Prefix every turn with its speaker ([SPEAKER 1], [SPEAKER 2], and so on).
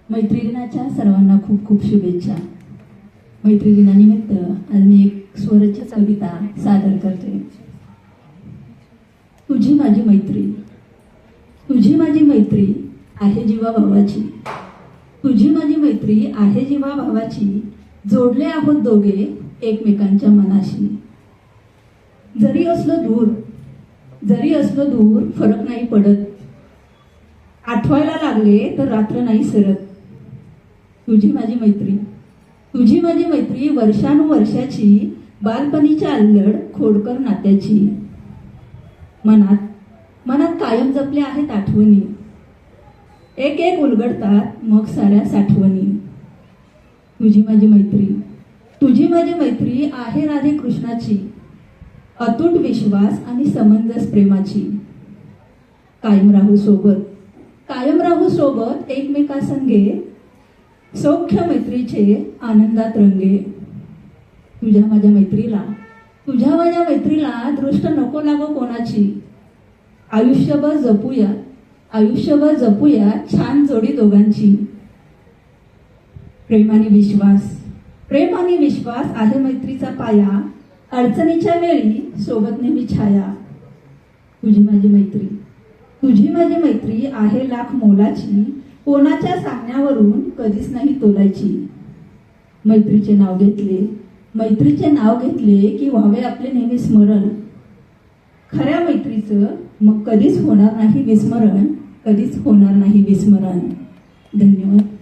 [SPEAKER 1] मैत्री दिनाच्या सर्वांना खूप खूप शुभेच्छा. मैत्री दिनानिमित्त आज मी एक स्वरचित कविता सादर करते. तुझी माझी मैत्री, तुझी माझी मैत्री आहे जीवा भावाची, तुझी माझी मैत्री आहे जीवा भावाची, जोडले आहोत दोघे एकमेकांच्या मनाशी. जरी असलो दूर फरक नाही पडत, आठवायला लागले तर रात्र नाही सरत. तुझी माझी मैत्री, तुझी माझी मैत्री वर्षानुवर्षाची, बालपणीच्या अल्लड खोडकर नात्याची. मनात कायम जपल्या आहेत आठवणी, एक एक उलगडतात मग साऱ्या साठवणी. तुझी माझी मैत्री, तुझी माझी मैत्री आहे राधे कृष्णाची, अतूट विश्वास आणि समंजस प्रेमाची. कायम राहू सोबत एकमेकासंगे, सौख्य मैत्रीचे आनंदात रंगे. तुझ्या माझ्या मैत्रीला दृष्ट नको लागो कोणाची, आयुष्यभर जपूया छान जोडी दोघांची. प्रेम आणि विश्वास आहे मैत्रीचा पाया, अडचणीच्या वेळी सोबत नेहमी छाया. तुझी माझी मैत्री आहे लाख मोलाची, कोणाच्या सांगण्यावरून कधीच नाही तोलायची. मैत्रीचे नाव घेतले की व्हावे आपले नेहमी स्मरण. खऱ्या मैत्रीचं मग कधीच होणार नाही विस्मरण. धन्यवाद.